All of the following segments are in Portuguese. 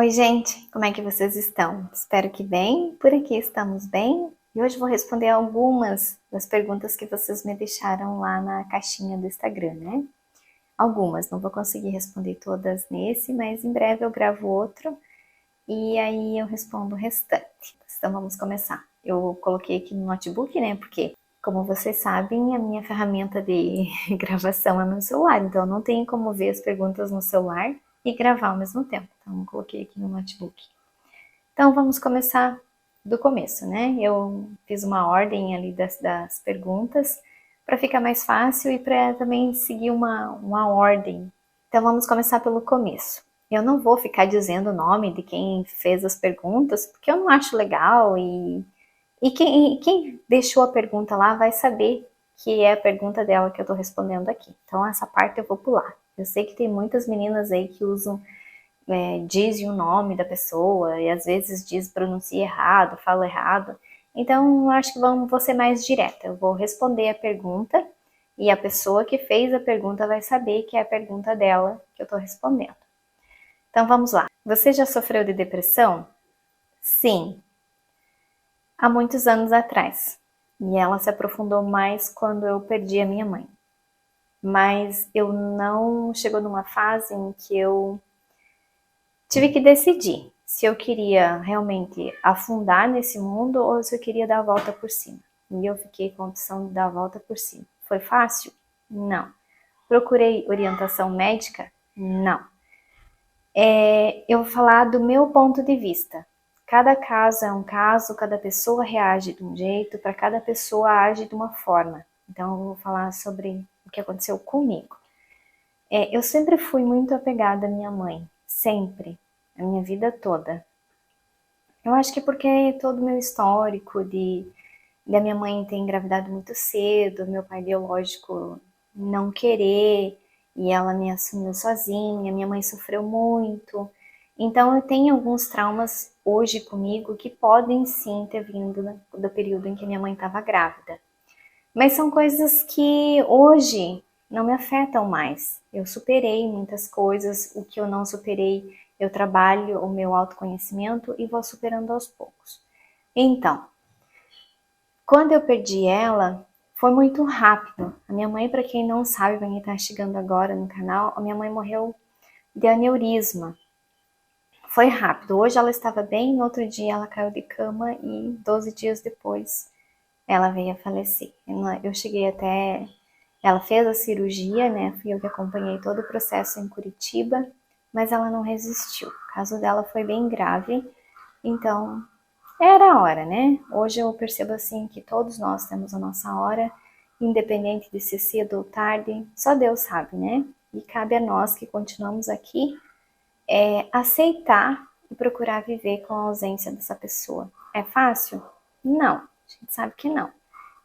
Oi, gente, como é que vocês estão? Espero que bem. Por aqui estamos bem. E hoje vou responder algumas das perguntas que vocês me deixaram lá na caixinha do Instagram, né? Algumas, não vou conseguir responder todas nesse, mas em breve eu gravo outro e aí eu respondo o restante. Então vamos começar. Eu coloquei aqui no notebook, né? Porque, como vocês sabem, a minha ferramenta de gravação é meu celular, então não tem como ver as perguntas no celular e gravar ao mesmo tempo. Então eu coloquei aqui no notebook. Então vamos começar do começo, né? Eu fiz uma ordem ali das perguntas para ficar mais fácil e para também seguir uma ordem. Então vamos começar pelo começo. Eu não vou ficar dizendo o nome de quem fez as perguntas, porque eu não acho legal e quem deixou a pergunta lá vai saber que é a pergunta dela que eu estou respondendo aqui. Então essa parte eu vou pular. Eu sei que tem muitas meninas aí que usam dizem o nome da pessoa e às vezes pronuncia errado, fala errado. Então, eu acho que vou ser mais direta. Eu vou responder a pergunta e a pessoa que fez a pergunta vai saber que é a pergunta dela que eu estou respondendo. Então, vamos lá. Você já sofreu de depressão? Sim, há muitos anos atrás. E ela se aprofundou mais quando eu perdi a minha mãe. Mas eu não chegou numa fase em que eu tive que decidir se eu queria realmente afundar nesse mundo ou se eu queria dar a volta por cima. E eu fiquei com a opção de dar a volta por cima. Foi fácil? Não. Procurei orientação médica? Não. Eu vou falar do meu ponto de vista. Cada caso é um caso, cada pessoa reage de um jeito, para cada pessoa age de uma forma. Então eu vou falar sobre o que aconteceu comigo. Eu sempre fui muito apegada à minha mãe, sempre, a minha vida toda. Eu acho que porque todo o meu histórico da minha mãe ter engravidado muito cedo, meu pai biológico não querer, e ela me assumiu sozinha, minha mãe sofreu muito. Então eu tenho alguns traumas hoje comigo que podem sim ter vindo do período em que minha mãe estava grávida. Mas são coisas que hoje não me afetam mais. Eu superei muitas coisas, o que eu não superei, eu trabalho o meu autoconhecimento e vou superando aos poucos. Então, quando eu perdi ela, foi muito rápido. A minha mãe, para quem não sabe, quem está chegando agora no canal, a minha mãe morreu de aneurisma. Foi rápido. Hoje ela estava bem, no outro dia ela caiu de cama e 12 dias depois ela veio a falecer. Eu cheguei até... Ela fez a cirurgia, né? Fui eu que acompanhei todo o processo em Curitiba, mas ela não resistiu. O caso dela foi bem grave, então era a hora, né? Hoje eu percebo assim que todos nós temos a nossa hora, independente de ser cedo ou tarde, só Deus sabe, né? E cabe a nós que continuamos aqui aceitar e procurar viver com a ausência dessa pessoa. É fácil? Não, a gente sabe que não.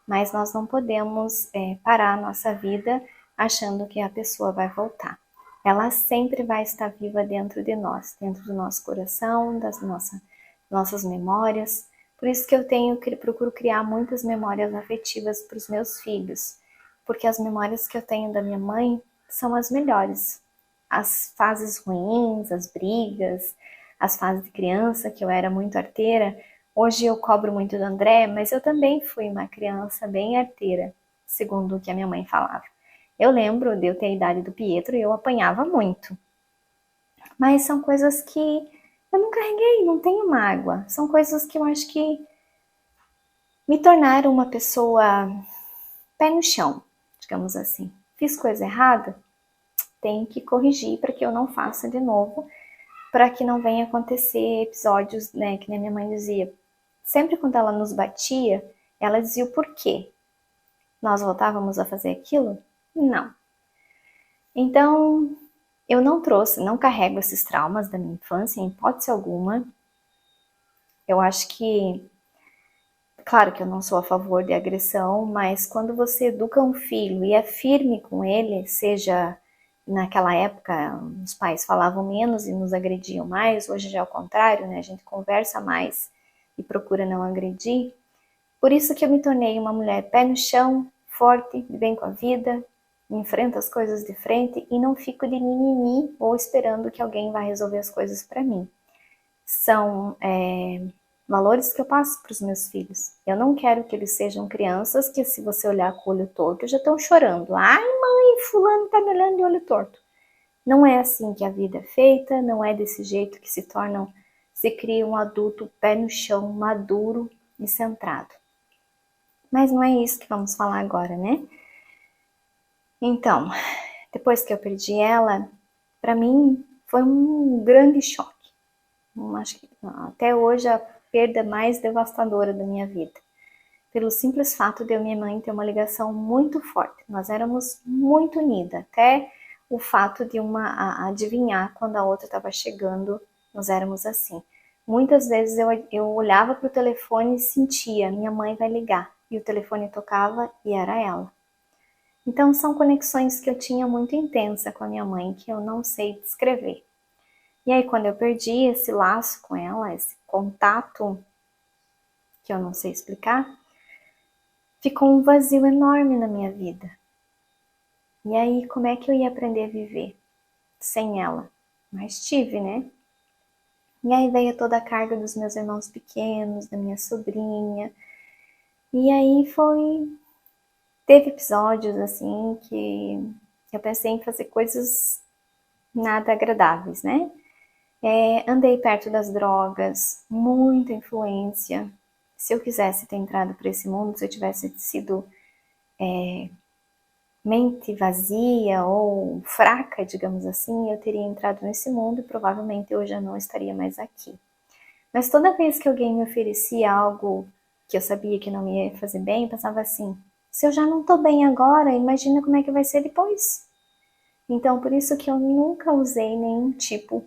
Mas nós não podemos parar a nossa vida achando que a pessoa vai voltar. Ela sempre vai estar viva dentro de nós, dentro do nosso coração, das nossas memórias. Por isso que procuro criar muitas memórias afetivas para os meus filhos, porque as memórias que eu tenho da minha mãe são as melhores. As fases ruins, as brigas, as fases de criança, que eu era muito arteira. Hoje eu cobro muito do André, mas eu também fui uma criança bem arteira, segundo o que a minha mãe falava. Eu lembro de eu ter a idade do Pietro e eu apanhava muito. Mas são coisas que eu não carreguei, não tenho mágoa. São coisas que eu acho que me tornaram uma pessoa pé no chão, digamos assim. Fiz coisa errada? Tenho que corrigir para que eu não faça de novo, para que não venha acontecer episódios, né, que nem minha mãe dizia. Sempre quando ela nos batia, ela dizia o porquê. Nós voltávamos a fazer aquilo? Não. Então, eu não carrego esses traumas da minha infância, em hipótese alguma. Eu acho que, claro que eu não sou a favor de agressão, mas quando você educa um filho e é firme com ele, seja naquela época os pais falavam menos e nos agrediam mais, hoje já é o contrário, né? A gente conversa mais e procura não agredir. Por isso que eu me tornei uma mulher pé no chão, forte, de bem com a vida, enfrento as coisas de frente e não fico de mimimi ou esperando que alguém vá resolver as coisas para mim. são valores que eu passo para os meus filhos. Eu não quero que eles sejam crianças que, se você olhar com o olho torto, já estão chorando. Ai, mãe, fulano tá me olhando de olho torto. Não é assim que a vida é feita, não é desse jeito que se cria um adulto pé no chão, maduro e centrado. Mas não é isso que vamos falar agora, né? Então, depois que eu perdi ela, para mim foi um grande choque. Acho que até hoje a perda mais devastadora da minha vida. Pelo simples fato de eu e minha mãe ter uma ligação muito forte. Nós éramos muito unidas, até o fato de uma adivinhar quando a outra estava chegando, nós éramos assim. Muitas vezes eu olhava para o telefone e sentia, minha mãe vai ligar. E o telefone tocava e era ela. Então são conexões que eu tinha muito intensa com a minha mãe, que eu não sei descrever. E aí quando eu perdi esse laço com ela, esse contato, que eu não sei explicar, ficou um vazio enorme na minha vida. E aí como é que eu ia aprender a viver sem ela? Mas tive, né? E aí veio toda a carga dos meus irmãos pequenos, da minha sobrinha. E aí teve episódios assim que eu pensei em fazer coisas nada agradáveis, né? Andei perto das drogas, muita influência. Se eu quisesse ter entrado para esse mundo, se eu tivesse sido mente vazia ou fraca, digamos assim, eu teria entrado nesse mundo e provavelmente eu já não estaria mais aqui. Mas toda vez que alguém me oferecia algo que eu sabia que não me ia fazer bem, eu pensava assim, se eu já não estou bem agora, imagina como é que vai ser depois. Então, por isso que eu nunca usei nenhum tipo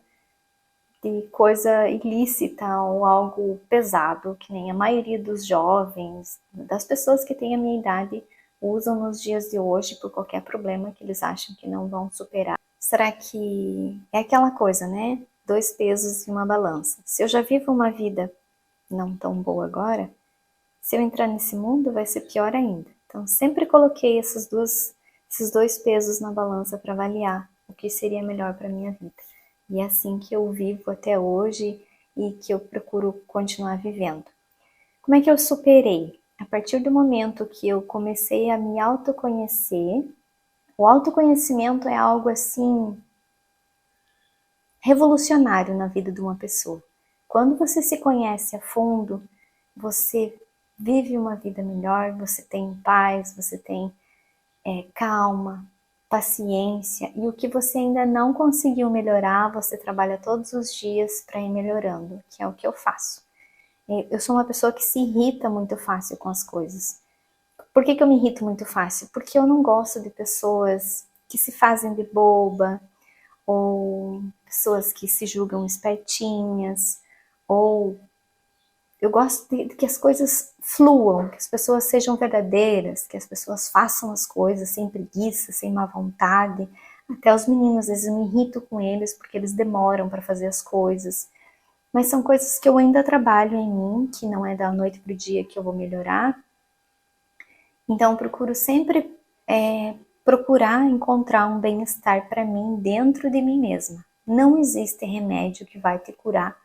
de coisa ilícita ou algo pesado, que nem a maioria dos jovens, das pessoas que têm a minha idade, usam nos dias de hoje por qualquer problema que eles acham que não vão superar. Será que é aquela coisa, né? 2 pesos e uma balança. Se eu já vivo uma vida não tão boa agora, se eu entrar nesse mundo vai ser pior ainda. Então sempre coloquei esses dois pesos na balança para avaliar o que seria melhor para minha vida. E é assim que eu vivo até hoje e que eu procuro continuar vivendo. Como é que eu superei? A partir do momento que eu comecei a me autoconhecer, o autoconhecimento é algo assim revolucionário na vida de uma pessoa. Quando você se conhece a fundo, você vive uma vida melhor, você tem paz, você tem calma, paciência, e o que você ainda não conseguiu melhorar, você trabalha todos os dias para ir melhorando, que é o que eu faço. Eu sou uma pessoa que se irrita muito fácil com as coisas. Por que eu me irrito muito fácil? Porque eu não gosto de pessoas que se fazem de boba, ou pessoas que se julgam espertinhas, ou eu gosto de que as coisas fluam, que as pessoas sejam verdadeiras, que as pessoas façam as coisas sem preguiça, sem má vontade. Até os meninos, às vezes eu me irrito com eles porque eles demoram para fazer as coisas. Mas são coisas que eu ainda trabalho em mim, que não é da noite para o dia que eu vou melhorar. Então eu procuro sempre procurar encontrar um bem-estar para mim dentro de mim mesma. Não existe remédio que vai te curar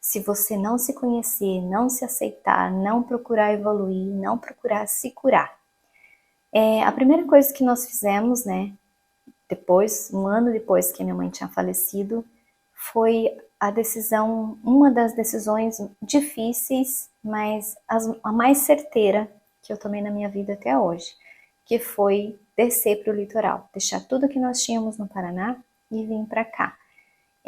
se você não se conhecer, não se aceitar, não procurar evoluir, não procurar se curar. A primeira coisa que nós fizemos, né, depois, um ano depois que minha mãe tinha falecido, foi a decisão, uma das decisões difíceis, mas a mais certeira que eu tomei na minha vida até hoje, que foi descer para o litoral, deixar tudo que nós tínhamos no Paraná e vir para cá.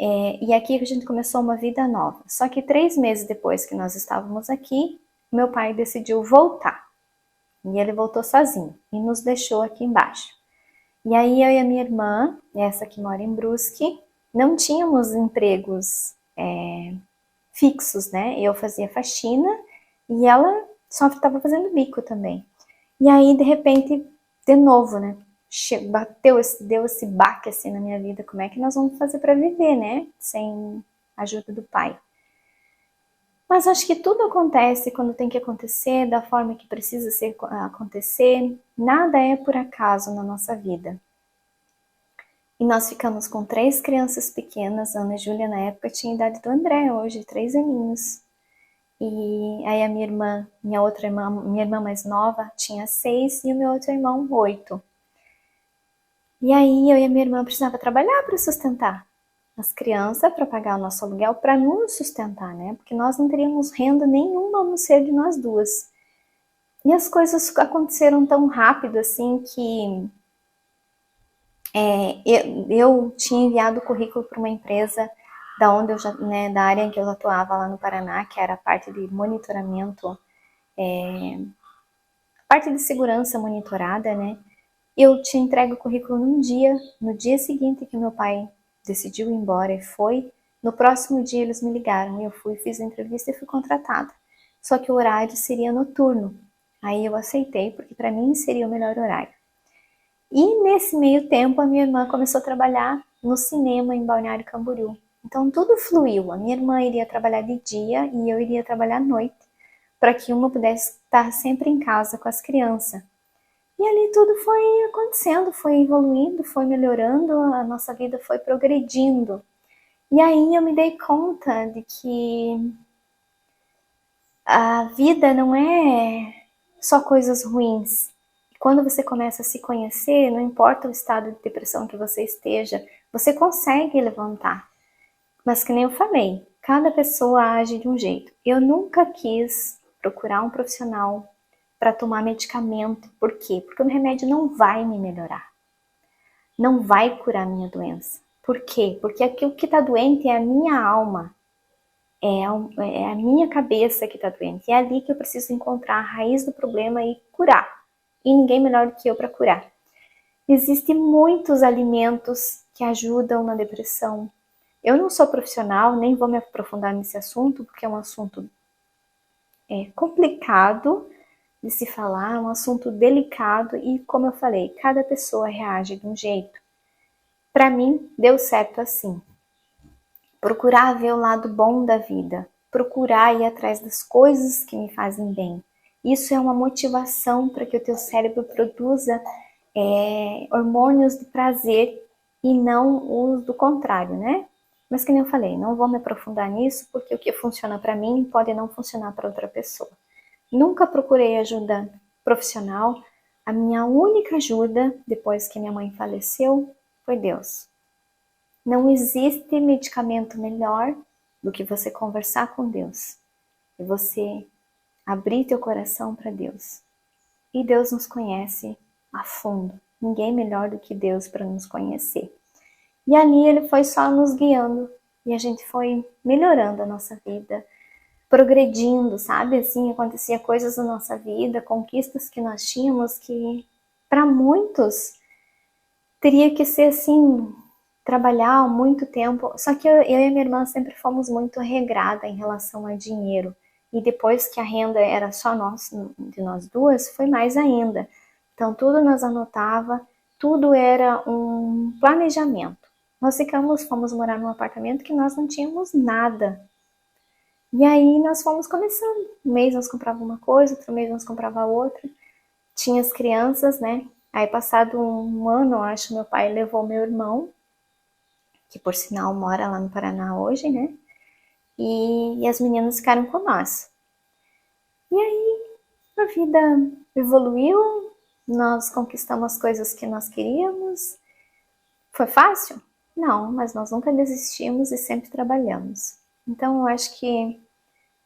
E aqui a gente começou uma vida nova. Só que 3 meses depois que nós estávamos aqui, meu pai decidiu voltar. E ele voltou sozinho e nos deixou aqui embaixo. E aí eu e a minha irmã, essa que mora em Brusque, não tínhamos empregos fixos, né? Eu fazia faxina e ela só estava fazendo bico também. E aí, de repente, de novo, né? Deu esse baque assim na minha vida. Como é que nós vamos fazer para viver, né? Sem a ajuda do pai. Mas acho que tudo acontece quando tem que acontecer, da forma que precisa acontecer. Nada é por acaso na nossa vida. E nós ficamos com 3 crianças pequenas. A Ana Júlia, na época, tinha a idade do André, hoje, 3 aninhos. E aí a minha irmã, minha irmã mais nova, tinha 6 e o meu outro irmão, 8. E aí eu e a minha irmã precisava trabalhar para sustentar as crianças, para pagar o nosso aluguel, para nos sustentar, né? Porque nós não teríamos renda nenhuma a não ser de nós duas. E as coisas aconteceram tão rápido assim que eu tinha enviado o currículo para uma empresa da onde eu já, né, da área em que eu atuava lá no Paraná, que era a parte de monitoramento, parte de segurança monitorada, né? Eu tinha entregue o currículo num dia, no dia seguinte que meu pai decidiu ir embora e foi, no próximo dia eles me ligaram, eu fui, fiz a entrevista e fui contratada. Só que o horário seria noturno. Aí eu aceitei, porque para mim seria o melhor horário. E nesse meio tempo a minha irmã começou a trabalhar no cinema em Balneário Camboriú. Então tudo fluiu. A minha irmã iria trabalhar de dia e eu iria trabalhar à noite, para que uma pudesse estar sempre em casa com as crianças. E ali tudo foi acontecendo, foi evoluindo, foi melhorando, a nossa vida foi progredindo. E aí eu me dei conta de que a vida não é só coisas ruins. Quando você começa a se conhecer, não importa o estado de depressão que você esteja, você consegue levantar. Mas que nem eu falei, cada pessoa age de um jeito. Eu nunca quis procurar um profissional para tomar medicamento. Por quê? Porque o remédio não vai me melhorar. Não vai curar a minha doença. Por quê? Porque aquilo que está doente é a minha alma. É a minha cabeça que está doente. É ali que eu preciso encontrar a raiz do problema e curar. E ninguém melhor do que eu para curar. Existem muitos alimentos que ajudam na depressão. Eu não sou profissional, nem vou me aprofundar nesse assunto, porque é um assunto complicado de se falar, é um assunto delicado e, como eu falei, cada pessoa reage de um jeito. Para mim, deu certo assim. Procurar ver o lado bom da vida, procurar ir atrás das coisas que me fazem bem. Isso é uma motivação para que o teu cérebro produza hormônios de prazer e não os do contrário, né? Mas que nem eu falei, não vou me aprofundar nisso porque o que funciona para mim pode não funcionar para outra pessoa. Nunca procurei ajuda profissional. A minha única ajuda depois que minha mãe faleceu foi Deus. Não existe medicamento melhor do que você conversar com Deus e você abrir teu coração para Deus. E Deus nos conhece a fundo. Ninguém melhor do que Deus para nos conhecer. E ali ele foi só nos guiando e a gente foi melhorando a nossa vida, progredindo, sabe? Assim, acontecia coisas na nossa vida, conquistas que nós tínhamos que para muitos teria que ser assim, trabalhar muito tempo. Só que eu e minha irmã sempre fomos muito regrada em relação a dinheiro. E depois que a renda era só de nós duas, foi mais ainda. Então tudo nós anotava, tudo era um planejamento. Nós fomos morar num apartamento que nós não tínhamos nada. E aí nós fomos começando. Um mês nós comprava uma coisa, outro mês nós comprava outra. Tinha as crianças, né? Aí passado um ano, eu acho, meu pai levou meu irmão, que por sinal mora lá no Paraná hoje, né? E as meninas ficaram com nós. E aí a vida evoluiu, nós conquistamos as coisas que nós queríamos. Foi fácil? Não, mas nós nunca desistimos e sempre trabalhamos. Então eu acho que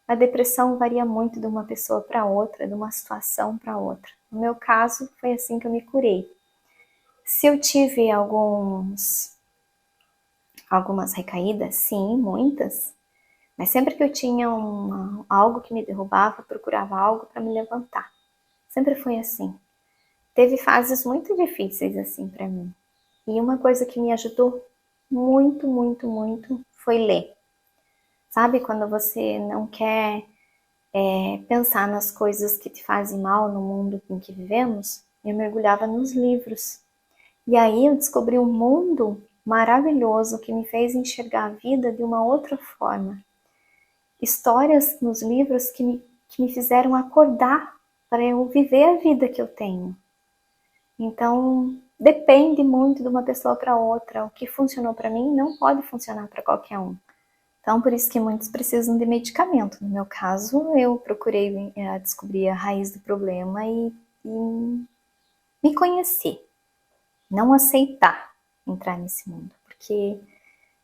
a depressão varia muito de uma pessoa para outra, de uma situação para outra. No meu caso, foi assim que eu me curei. Se eu tive algumas recaídas, sim, muitas, mas sempre que eu tinha algo que me derrubava, eu procurava algo para me levantar. Sempre foi assim. Teve fases muito difíceis assim para mim. E uma coisa que me ajudou muito, muito, muito foi ler. Sabe quando você não quer pensar nas coisas que te fazem mal no mundo em que vivemos? Eu mergulhava nos livros. E aí eu descobri um mundo maravilhoso que me fez enxergar a vida de uma outra forma. Histórias nos livros que me fizeram acordar para eu viver a vida que eu tenho. Então, depende muito de uma pessoa para outra. O que funcionou para mim não pode funcionar para qualquer um. Então, por isso que muitos precisam de medicamento. No meu caso, eu procurei descobrir a raiz do problema e me conhecer. Não aceitar entrar nesse mundo. Porque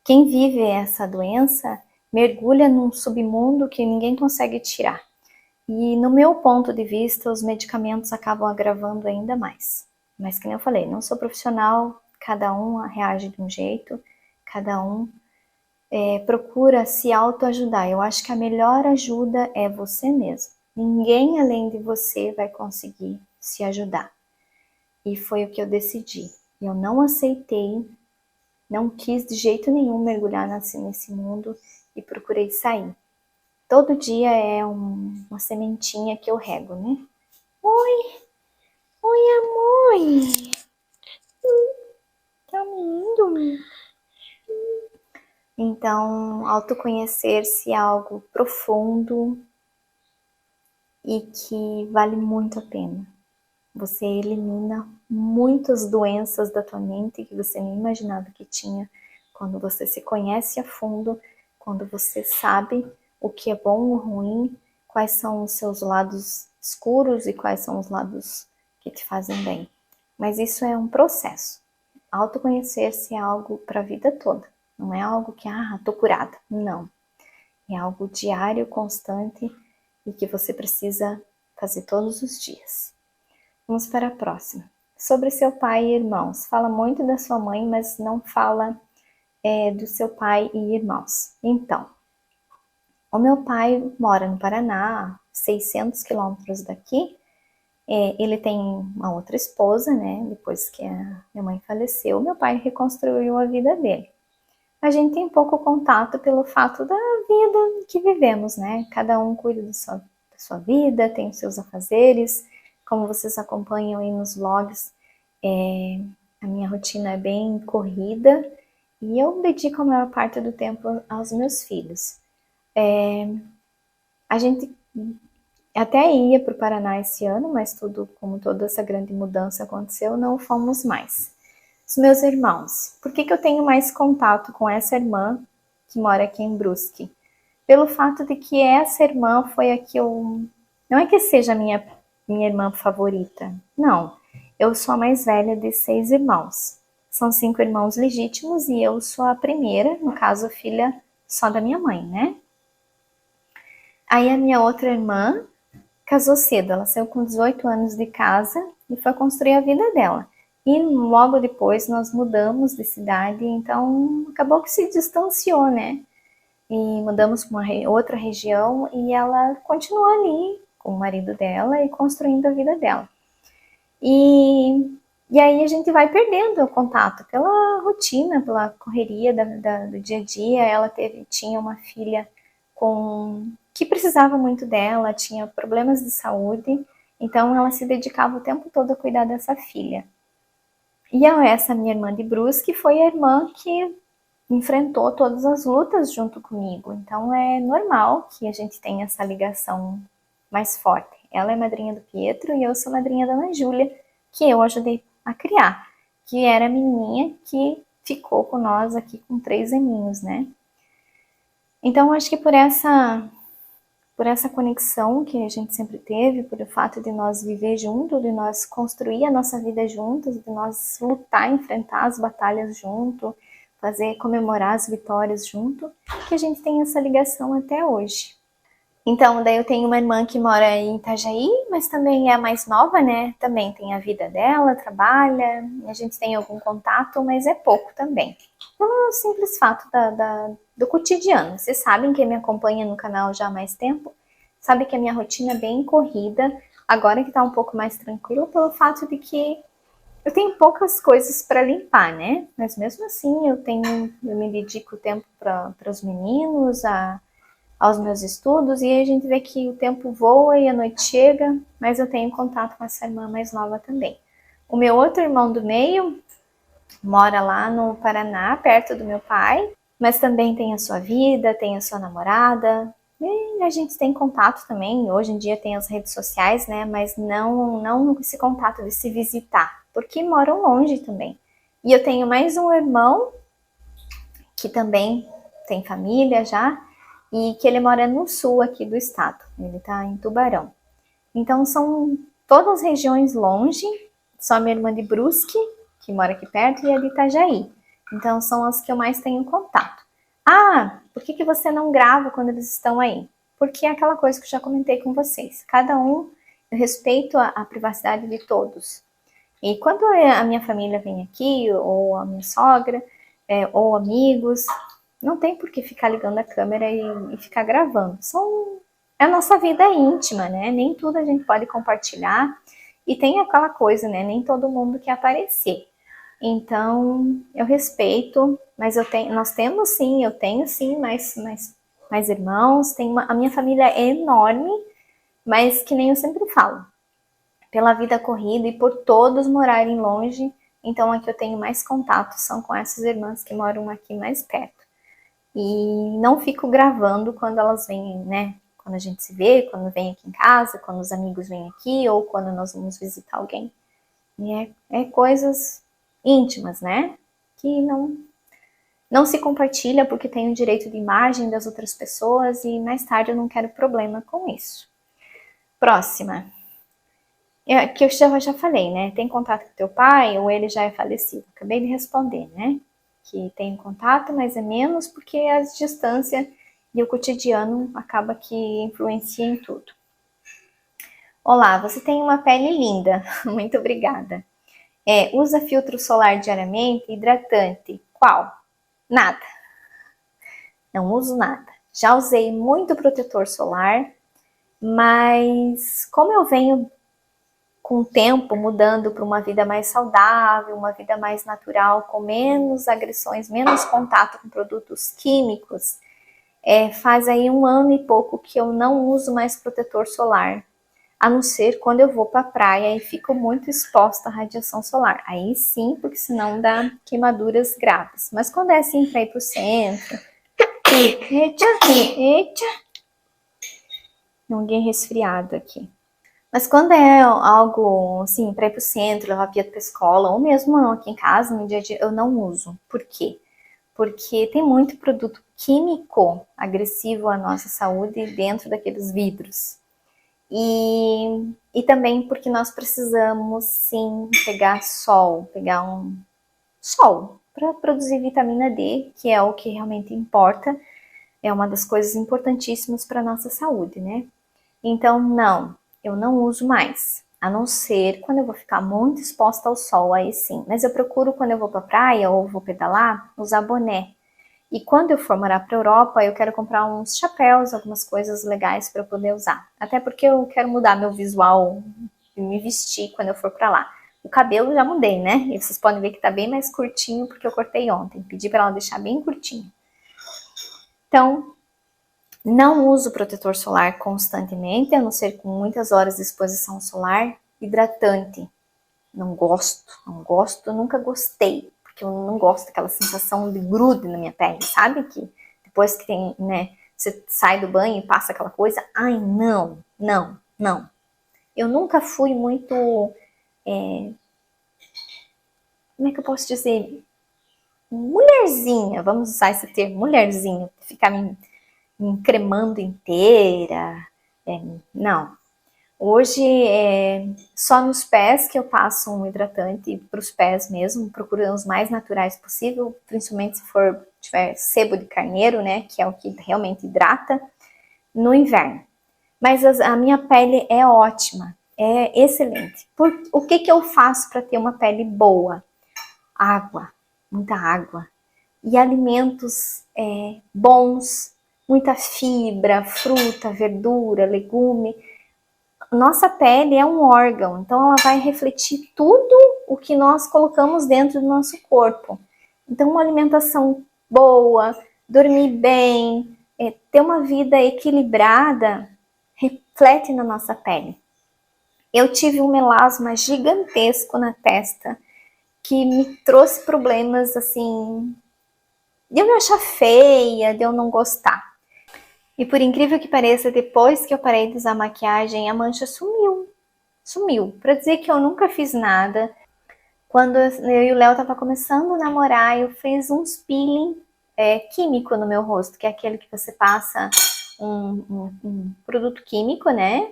quem vive essa doença mergulha num submundo que ninguém consegue tirar. E no meu ponto de vista, os medicamentos acabam agravando ainda mais. Mas, como eu falei, não sou profissional, cada um reage de um jeito, cada um procura se autoajudar. Eu acho que a melhor ajuda é você mesmo. Ninguém além de você vai conseguir se ajudar. E foi o que eu decidi. Eu não aceitei, não quis de jeito nenhum mergulhar nesse mundo e procurei sair. Todo dia é uma sementinha que eu rego, né? Oi! Oi, amor! Tá lindo! Então, autoconhecer-se é algo profundo e que vale muito a pena. Você elimina muitas doenças da tua mente que você nem imaginava que tinha quando você se conhece a fundo, quando você sabe o que é bom ou ruim, quais são os seus lados escuros e quais são os lados que te fazem bem. Mas isso é um processo. Autoconhecer-se é algo para a vida toda. Não é algo que, tô curada. Não. É algo diário, constante e que você precisa fazer todos os dias. Vamos para a próxima. Sobre seu pai e irmãos. Fala muito da sua mãe, mas não fala do seu pai e irmãos. Então, o meu pai mora no Paraná, 600 quilômetros daqui. Ele tem uma outra esposa, né? Depois que a minha mãe faleceu, meu pai reconstruiu a vida dele. A gente tem pouco contato pelo fato da vida que vivemos, né? Cada um cuida da sua vida, tem os seus afazeres. Como vocês acompanham aí nos vlogs, a minha rotina é bem corrida e eu dedico a maior parte do tempo aos meus filhos. A gente até ia para o Paraná esse ano, mas como toda essa grande mudança aconteceu, não fomos mais. Os meus irmãos. Por que eu tenho mais contato com essa irmã que mora aqui em Brusque? Pelo fato de que essa irmã foi a que eu... Não é que seja a minha irmã favorita. Não. Eu sou a mais velha de 6 irmãos. São 5 irmãos legítimos e eu sou a primeira, no caso, filha só da minha mãe, né? Aí a minha outra irmã casou cedo. Ela saiu com 18 anos de casa e foi construir a vida dela. E logo depois nós mudamos de cidade, então acabou que se distanciou, né? E mudamos para uma outra região e ela continuou ali com o marido dela e construindo a vida dela. E aí a gente vai perdendo o contato pela rotina, pela correria do dia a dia. Ela tinha uma filha que precisava muito dela, tinha problemas de saúde, então ela se dedicava o tempo todo a cuidar dessa filha. E essa minha irmã de Brusque foi a irmã que enfrentou todas as lutas junto comigo. Então é normal que a gente tenha essa ligação mais forte. Ela é madrinha do Pietro e eu sou madrinha da Ana Júlia, que eu ajudei a criar, que era a menininha que ficou com nós aqui com 3 aninhos, né? Então acho que por essa conexão que a gente sempre teve, por o fato de nós viver junto, de nós construir a nossa vida juntos, de nós lutar, enfrentar as batalhas junto, comemorar as vitórias junto, que a gente tem essa ligação até hoje. Então, daí eu tenho uma irmã que mora em Itajaí, mas também é a mais nova, né? Também tem a vida dela, trabalha, a gente tem algum contato, mas é pouco também. Pelo simples fato do cotidiano. Vocês sabem, quem me acompanha no canal já há mais tempo, sabe que a minha rotina é bem corrida, agora que tá um pouco mais tranquila, pelo fato de que eu tenho poucas coisas para limpar, né? Mas mesmo assim eu me dedico o tempo para os meninos, aos meus estudos, e aí a gente vê que o tempo voa e a noite chega, mas eu tenho contato com essa irmã mais nova também. O meu outro irmão do meio mora lá no Paraná, perto do meu pai, mas também tem a sua vida, tem a sua namorada, e a gente tem contato também. Hoje em dia tem as redes sociais, né? Mas não esse contato de se visitar porque moram longe também. E eu tenho mais um irmão que também tem família já, e que ele mora no sul aqui do estado. Ele tá em Tubarão. Então são todas regiões longe, só a minha irmã de Brusque, que mora aqui perto, e a de Itajaí. Então são as que eu mais tenho contato. Ah, por que você não grava quando eles estão aí? Porque é aquela coisa que eu já comentei com vocês. Cada um, eu respeito a privacidade de todos. E quando a minha família vem aqui, ou a minha sogra, ou amigos, não tem por que ficar ligando a câmera e ficar gravando. É a nossa vida íntima, né? Nem tudo a gente pode compartilhar. E tem aquela coisa, né? Nem todo mundo quer aparecer. Então, eu respeito, mas nós temos sim, eu tenho sim mais irmãos. A minha família é enorme, mas que nem eu sempre falo, pela vida corrida e por todos morarem longe, então aqui eu tenho mais contato, são com essas irmãs que moram aqui mais perto. E não fico gravando quando elas vêm, né? Quando a gente se vê, quando vem aqui em casa, quando os amigos vêm aqui ou quando nós vamos visitar alguém. E é coisas íntimas, né? Que não se compartilha porque tem o direito de imagem das outras pessoas e mais tarde eu não quero problema com isso. Próxima. Que eu já falei, né? Tem contato com teu pai ou ele já é falecido? Acabei de responder, né? Que tem contato, mas é menos porque a distância e o cotidiano acaba que influencia em tudo. Olá, você tem uma pele linda. Muito obrigada. Usa filtro solar diariamente? Hidratante? Qual? Nada. Não uso nada. Já usei muito protetor solar, mas como eu venho com o tempo mudando para uma vida mais saudável, uma vida mais natural, com menos agressões, menos contato com produtos químicos, faz aí 1 ano e pouco que eu não uso mais protetor solar, a não ser quando eu vou para a praia e fico muito exposta à radiação solar. Aí sim, porque senão dá queimaduras graves. Mas quando é assim para ir para o centro... Eita! Ninguém resfriado aqui. Mas quando é algo, assim, para ir pro centro, levar Pia para escola, ou mesmo aqui em casa, no dia a dia, eu não uso. Por quê? Porque tem muito produto químico agressivo à nossa saúde dentro daqueles vidros. E também porque nós precisamos, sim, pegar um sol, para produzir vitamina D, que é o que realmente importa. É uma das coisas importantíssimas para a nossa saúde, né? Então, não, eu não uso mais, a não ser quando eu vou ficar muito exposta ao sol, aí sim. Mas eu procuro, quando eu vou pra praia ou vou pedalar, usar boné. E quando eu for morar pra Europa, eu quero comprar uns chapéus, algumas coisas legais para eu poder usar. Até porque eu quero mudar meu visual e me vestir quando eu for pra lá. O cabelo já mudei, né? E vocês podem ver que tá bem mais curtinho porque eu cortei ontem. Pedi para ela deixar bem curtinho. Então, não uso protetor solar constantemente, a não ser com muitas horas de exposição solar. Hidratante, não gosto, nunca gostei, porque eu não gosto daquela sensação de grude na minha pele, sabe? Que depois que tem, né, você sai do banho e passa aquela coisa, ai, não. Eu nunca fui muito, como é que eu posso dizer? Mulherzinha, vamos usar esse termo, mulherzinha, ficar me cremando inteira, não. Hoje é só nos pés que eu passo um hidratante para os pés mesmo, procurando os mais naturais possível, principalmente se tiver sebo de carneiro, né, que é o que realmente hidrata, no inverno. Mas a minha pele é ótima, é excelente. O que eu faço para ter uma pele boa? Água, muita água. E alimentos bons, muita fibra, fruta, verdura, legume. Nossa pele é um órgão, então ela vai refletir tudo o que nós colocamos dentro do nosso corpo. Então, uma alimentação boa, dormir bem, ter uma vida equilibrada, reflete na nossa pele. Eu tive um melasma gigantesco na testa, que me trouxe problemas, assim, de eu me achar feia, de eu não gostar. E por incrível que pareça, depois que eu parei de usar maquiagem, a mancha sumiu. Pra dizer que eu nunca fiz nada, Quando eu e o Léo tava começando a namorar, eu fiz uns peeling químico no meu rosto, que é aquele que você passa um produto químico, né?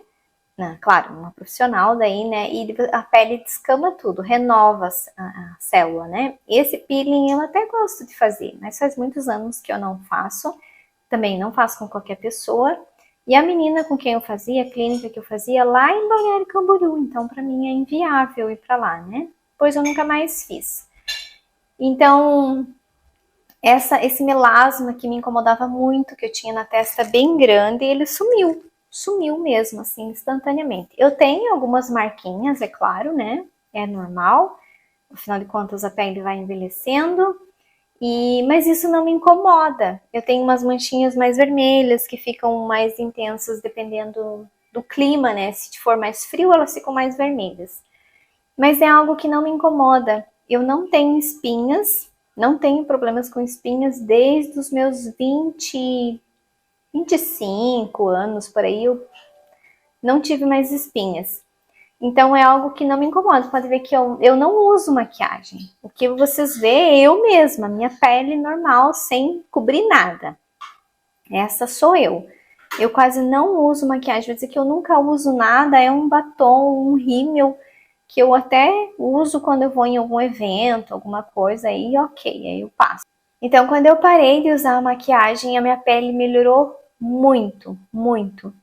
Claro, uma profissional daí, né? E a pele descama tudo, renova a célula, né? Esse peeling eu até gosto de fazer, mas faz muitos anos que eu não faço. Também não faço com qualquer pessoa. E a menina com quem eu fazia, a clínica que eu fazia, lá em Balneário Camboriú. Então, para mim é inviável ir para lá, né? Pois eu nunca mais fiz. Então, esse melasma que me incomodava muito, que eu tinha na testa bem grande, ele sumiu. Sumiu mesmo, assim, instantaneamente. Eu tenho algumas marquinhas, é claro, né? É normal. Afinal de contas, a pele vai envelhecendo. Mas isso não me incomoda. Eu tenho umas manchinhas mais vermelhas que ficam mais intensas dependendo do clima, né? Se for mais frio, elas ficam mais vermelhas. Mas é algo que não me incomoda. Eu não tenho espinhas, não tenho problemas com espinhas desde os meus 25 anos, por aí, eu não tive mais espinhas. Então é algo que não me incomoda. Pode ver que eu não uso maquiagem. O que vocês vê é eu mesma, minha pele normal, sem cobrir nada. Essa sou eu. Eu quase não uso maquiagem. Vou dizer que eu nunca uso nada, é um batom, um rímel, que eu até uso quando eu vou em algum evento, alguma coisa, aí ok, aí eu passo. Então, quando eu parei de usar a maquiagem, a minha pele melhorou muito, muito.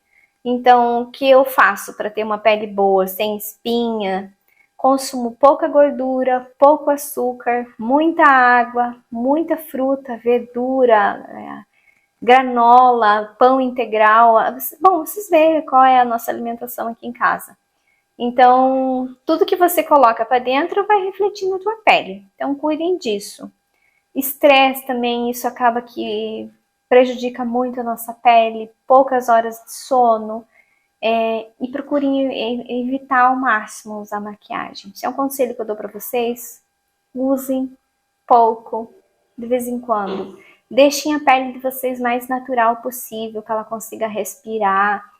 Então, o que eu faço para ter uma pele boa, sem espinha? Consumo pouca gordura, pouco açúcar, muita água, muita fruta, verdura, granola, pão integral. Bom, vocês veem qual é a nossa alimentação aqui em casa. Então, tudo que você coloca para dentro vai refletir na tua pele. Então, cuidem disso. Estresse também, isso acaba que prejudica muito a nossa pele, poucas horas de sono, e procurem evitar ao máximo usar maquiagem. Esse é um conselho que eu dou para vocês. Usem pouco, de vez em quando. Deixem a pele de vocês mais natural possível, que ela consiga respirar.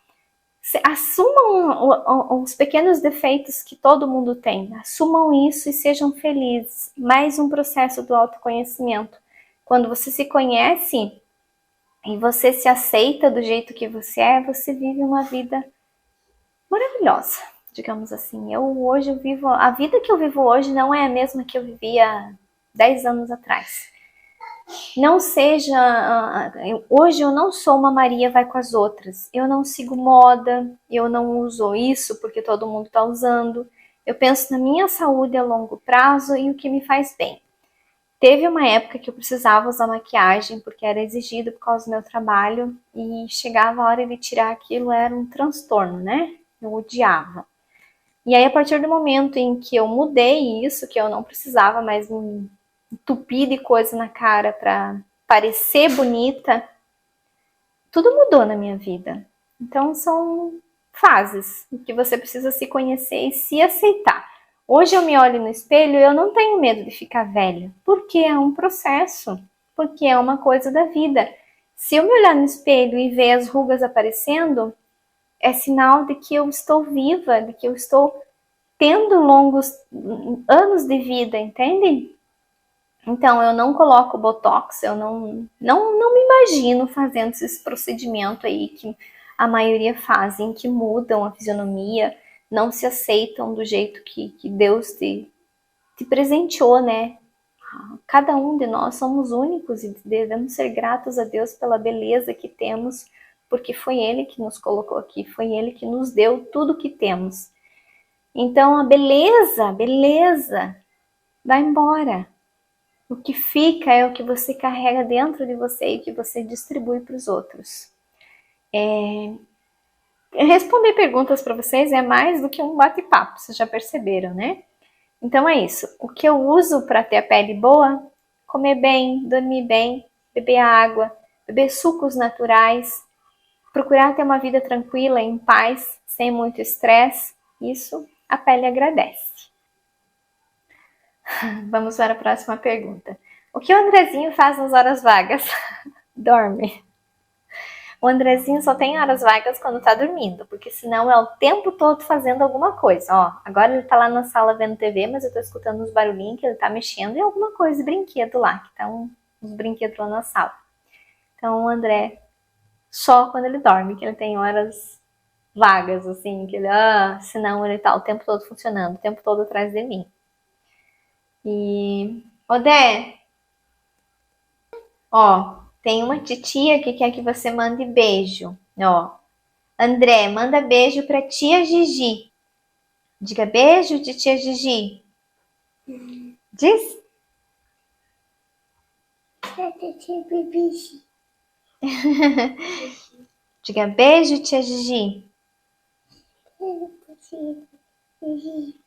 Assumam os pequenos defeitos que todo mundo tem. Assumam isso e sejam felizes. Mais um processo do autoconhecimento. Quando você se conhece e você se aceita do jeito que você vive uma vida maravilhosa, digamos assim. Eu vivo, a vida que eu vivo hoje não é a mesma que eu vivia 10 anos atrás. Não seja, hoje eu não sou uma Maria vai com as outras. Eu não sigo moda, eu não uso isso porque todo mundo está usando. Eu penso na minha saúde a longo prazo e o que me faz bem. Teve uma época que eu precisava usar maquiagem porque era exigido por causa do meu trabalho e chegava a hora de tirar aquilo, era um transtorno, né? Eu odiava. E aí, a partir do momento em que eu mudei isso, que eu não precisava mais me entupir de coisa na cara para parecer bonita, tudo mudou na minha vida. Então, são fases em que você precisa se conhecer e se aceitar. Hoje eu me olho no espelho e eu não tenho medo de ficar velha, porque é um processo, porque é uma coisa da vida. Se eu me olhar no espelho e ver as rugas aparecendo, é sinal de que eu estou viva, de que eu estou tendo longos anos de vida, entende? Então, eu não coloco botox, eu não me imagino fazendo esse procedimento aí que a maioria fazem, que mudam a fisionomia, não se aceitam do jeito que Deus te presenteou, né? Cada um de nós somos únicos e devemos ser gratos a Deus pela beleza que temos, porque foi Ele que nos colocou aqui, foi Ele que nos deu tudo que temos. Então, a beleza, vai embora. O que fica é o que você carrega dentro de você e que você distribui para os outros. Responder perguntas para vocês é mais do que um bate-papo, vocês já perceberam, né? Então é isso. O que eu uso para ter a pele boa? Comer bem, dormir bem, beber água, beber sucos naturais, procurar ter uma vida tranquila, em paz, sem muito estresse. Isso a pele agradece. Vamos para a próxima pergunta. O que o Andrezinho faz nas horas vagas? Dorme. O Andrezinho só tem horas vagas quando tá dormindo, porque senão é o tempo todo fazendo alguma coisa. Ó, agora ele tá lá na sala vendo TV, mas eu tô escutando uns barulhinhos que ele tá mexendo em alguma coisa de brinquedo lá, que tá uns brinquedos lá na sala. Então o André, só quando ele dorme, que ele tem horas vagas, assim, que ele, senão ele tá o tempo todo funcionando, o tempo todo atrás de mim. E, Odé, ó, tem uma titia que quer que você mande beijo, ó. André, manda beijo pra tia Gigi. Diga beijo de tia Gigi. Diz? Diga beijo, tia Gigi.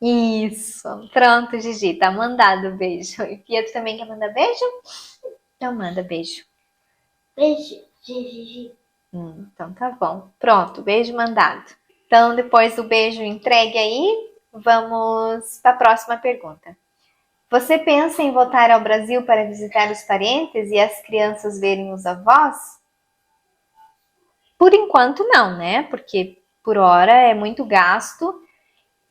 Isso. Pronto, Gigi. Tá mandado o beijo. E Pietro também quer mandar beijo? Então manda beijo. Beijo, Gigi. Então tá bom. Pronto, beijo mandado. Então, depois do beijo entregue aí, vamos para a próxima pergunta. Você pensa em voltar ao Brasil para visitar os parentes e as crianças verem os avós? Por enquanto não, né? Porque por hora é muito gasto.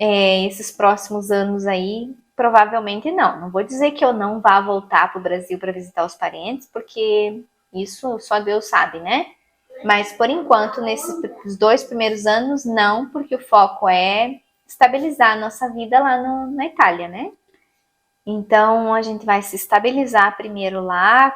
Esses próximos anos aí, provavelmente não. Não vou dizer que eu não vá voltar para o Brasil para visitar os parentes, porque isso só Deus sabe, né? Mas por enquanto, nesses 2 primeiros anos, não, porque o foco é estabilizar a nossa vida lá na Itália, né? Então a gente vai se estabilizar primeiro lá,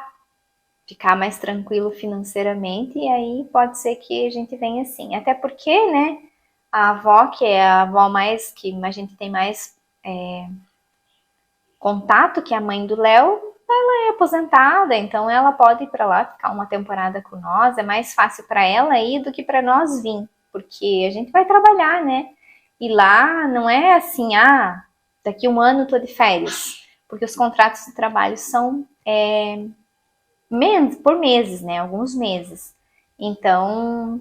ficar mais tranquilo financeiramente, e aí pode ser que a gente venha assim. Até porque, né, a avó, que é a avó mais que a gente tem mais contato, que é a mãe do Léo, ela é aposentada, então ela pode ir para lá ficar uma temporada com nós. É mais fácil para ela ir do que para nós vir, porque a gente vai trabalhar, né? E lá não é assim, daqui um ano eu tô de férias, porque os contratos de trabalho são por meses, né? Alguns meses. Então,